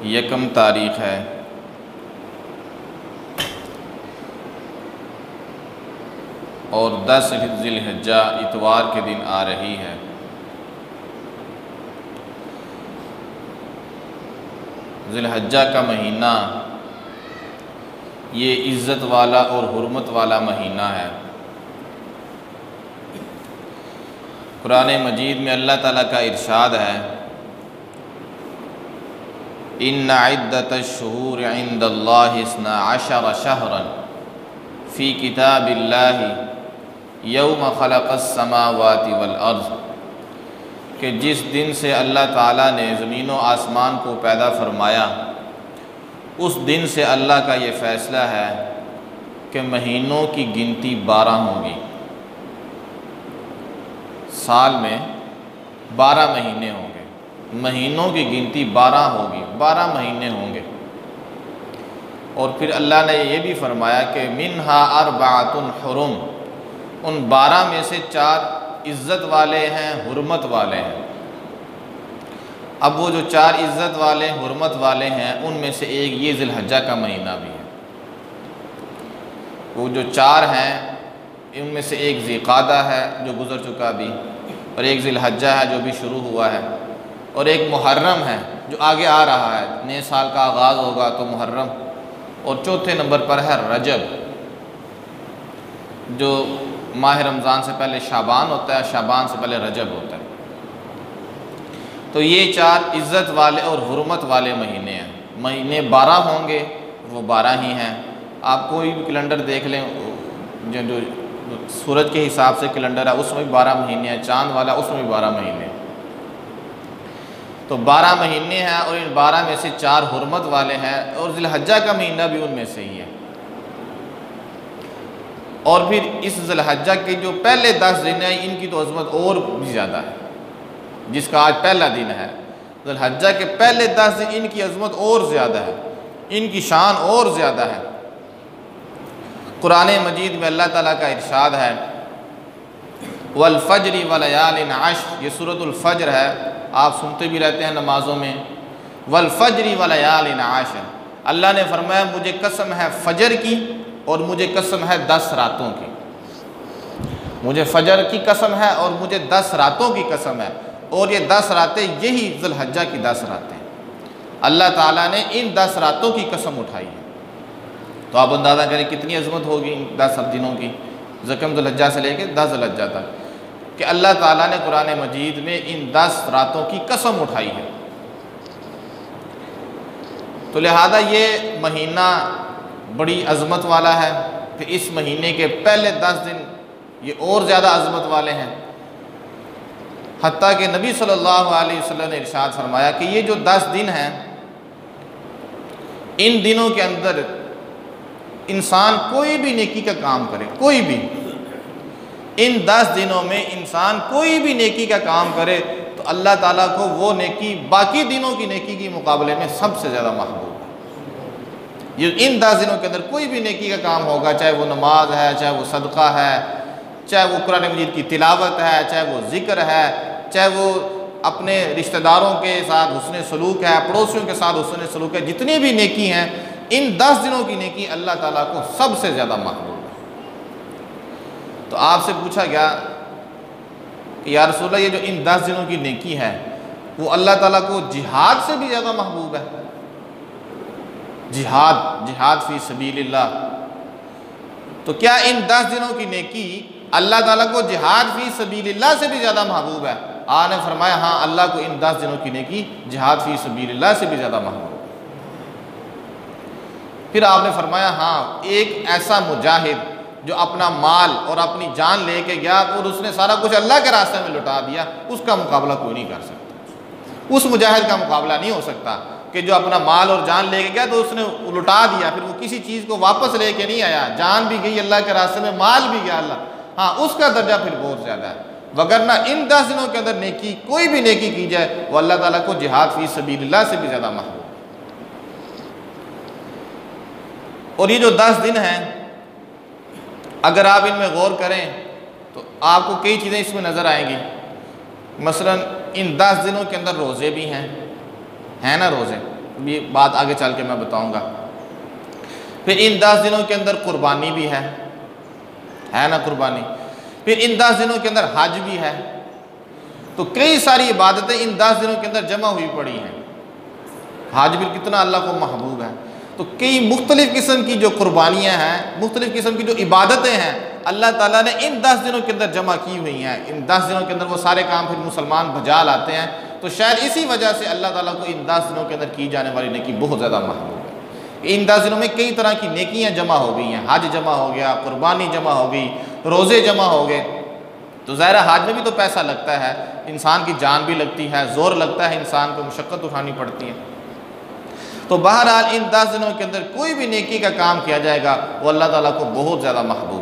यकम तारीख़ है और 10 ज़िलहिज्जा इतवार के दिन आ रही है। ज़िलहिज्जा का महीना ये इज़्ज़त वाला और हुर्मत वाला महीना है। कुरान मजीद में अल्लाह ताला का इरशाद है, इन्ना इद्दतश्शुहूर इंदल्लाहि इस्ना अशरा शहरन फ़ी किताबिल्लाहि यौम खलक़स समावाति वल अर्ज़, कि जिस दिन से अल्लाह ताला ने ज़मीन व आसमान को पैदा फरमाया उस दिन से अल्लाह का ये फ़ैसला है कि महीनों की गिनती 12 होगी। साल में 12 महीने होंगे, महीनों की गिनती 12 होगी, 12 महीने होंगे। और फिर अल्लाह ने ये भी फरमाया कि मिनहा अर्बाअतुन हुरुम, उन 12 में से 4 इज़्ज़त वाले हैं, हुर्मत वाले हैं। अब वो जो 4 इज़्ज़त वाले हुर्मत वाले हैं उनमें से एक ये ज़िलहिज्जा का महीना भी है। वो जो 4 हैं इनमें से एक ज़िक़ादा है जो गुज़र चुका अभी, और एक ज़िलहिज्जा है जो भी शुरू हुआ है, और एक मुहर्रम है जो आगे आ रहा है, नए साल का आगाज़ होगा तो मुहर्रम, और चौथे नंबर पर है रजब जो माह रमज़ान से पहले शाबान होता है, शाबान से पहले रजब होता है। तो ये 4 इज़्ज़त वाले और हुर्मत वाले महीने हैं। महीने 12 होंगे, वो 12 ही हैं। आप कोई भी कैलेंडर देख लें, जो सूरज के हिसाब से कैलेंडर है उसमें भी 12 महीने हैं, चाँद वाला उसमें भी 12 महीने हैं। तो 12 महीने हैं और इन 12 में से 4 हुर्मत वाले हैं, और ज़िलहिज्जा का महीना भी उनमें से ही है। और फिर इस ज़िलहिज्जा के जो पहले 10 दिन हैं इनकी तो अज़मत और भी ज़्यादा है। जिसका आज पहला दिन है, ज़िलहिज्जा के पहले 10 दिन इनकी अज़मत और ज़्यादा है, इनकी शान और ज़्यादा है। कुरान मजीद में अल्लाह ताला का इरशाद है, वल फ़ज्रि व लयालिन अश्र, ये सूरतुल फ़ज्र है, आप सुनते भी रहते हैं नमाज़ों में। वल फ़ज्रि व लयालिन अश्र, अल्लाह ने फरमाया मुझे कसम है फ़जर की और मुझे कसम है 10 रातों की। मुझे फ़जर की कसम है और मुझे 10 रातों की कसम है, और ये 10 रातें यही ज़िलहिज्जा की 10 रातें अल्लाह ताला ने इन 10 रातों की कसम उठाई है। तो आप अंदाज़ा करें कितनी अज़मत होगी इन 10 दिनों की, ज़कम ज़िलहिज्जा से लेकर 10 ज़िलहिज्जा तक, कि अल्लाह ताला ने कुरान मजीद में इन 10 रातों की कसम उठाई है। तो लिहाजा ये महीना बड़ी अज़मत वाला है। फिर इस महीने के पहले 10 दिन ये और ज़्यादा अज़मत वाले हैं। हत्ता कि नबी सल्लल्लाहु अलैहि वसल्लम ने इरशाद फरमाया कि ये जो 10 दिन हैं, इन दिनों के अंदर इंसान कोई भी नेकी का काम करे, कोई भी, इन 10 दिनों में इंसान कोई भी नेकी का काम करे तो अल्लाह ताला को वो नेकी बाकी दिनों की नेकी के मुकाबले में सबसे ज़्यादा महबूब है। ये इन 10 दिनों के अंदर कोई भी नेकी का काम होगा, चाहे वो नमाज है, चाहे वो सदका है, चाहे वो कुरान मजीद की तिलावत है, चाहे वो ज़िक्र है, चाहे वो अपने रिश्तेदारों के साथ हुस्न सलूक है, पड़ोसियों के साथ हुस्न सलूक है, जितनी भी नेकी हैं इन 10 दिनों की नेकी अल्लाह ताला को सबसे ज़्यादा महबूब है। तो आपसे पूछा गया कि या रसूल अल्लाह, ये जो इन 10 दिनों की नेकी है वो अल्लाह ताला को जिहाद से भी ज़्यादा महबूब है? जिहाद फ़ी सबीलिल्लाह, तो क्या इन 10 दिनों की नेकी अल्लाह ताला को जिहाद फ़ी सबीलिल्लाह से भी ज़्यादा महबूब है? आपने फरमाया हाँ, अल्लाह को इन 10 दिनों की नेकी जिहाद फ़ी सबीलिल्लाह से भी ज़्यादा महबूब है। फिर आपने फरमाया हाँ, एक ऐसा मुजाहिद जो अपना माल और अपनी जान लेके गया और उसने सारा कुछ अल्लाह के रास्ते में लुटा दिया, उसका मुकाबला कोई नहीं कर सकता। उस मुजाहिद का मुकाबला नहीं हो सकता कि जो अपना माल और जान लेके गया तो उसने लुटा दिया, फिर वो किसी चीज़ को वापस लेके नहीं आया, जान भी गई अल्लाह के रास्ते में, माल भी गया अल्लाह, हाँ, उसका दर्जा फिर बहुत ज़्यादा है। वगरना इन 10 दिनों के अंदर नेकी, कोई भी नेकी की जाए वो अल्लाह ताला को जिहाद फ़ी सबीलिल्लाह से भी ज़्यादा महबूब। और ये जो 10 दिन हैं, अगर आप इनमें गौर करें तो आपको कई चीज़ें इसमें नज़र आएंगी। मसलन इन 10 दिनों के अंदर रोज़े भी हैं, है ना, ये बात आगे चल के मैं बताऊँगा। फिर इन 10 दिनों के अंदर कुर्बानी भी है ना कुर्बानी। फिर इन 10 दिनों के अंदर हज भी है। तो कई सारी इबादतें इन 10 दिनों के अंदर जमा हुई पड़ी हैं। हज भी कितना अल्लाह को महबूब है। तो कई मुख्तलिफ़ किस्म की जो कुर्बानियाँ हैं, मुख्तलिफ़ किस्म की जो इबादतें हैं, अल्लाह ताला ने इन 10 दिनों के अंदर जमा की हुई हैं। इन 10 दिनों के अंदर वो सारे काम फिर मुसलमान बजा लाते हैं। तो शायद इसी वजह से अल्लाह ताला को इन 10 दिनों के अंदर की जाने वाली नेकी बहुत ज़्यादा महबूब है। इन 10 दिनों में कई तरह की नेकियाँ जमा हो गई हैं। हज जमा हो गया, कुर्बानी जमा हो गई, रोज़े जमा हो गए। तो ज़ाहिर हज में भी तो पैसा लगता है, इंसान की जान भी लगती है, ज़ोर लगता है, इंसान को मुशक्क़त उठानी पड़ती है। तो बहरहाल इन 10 दिनों के अंदर कोई भी नेकी का काम किया जाएगा वो अल्लाह ताला को बहुत ज़्यादा महबूब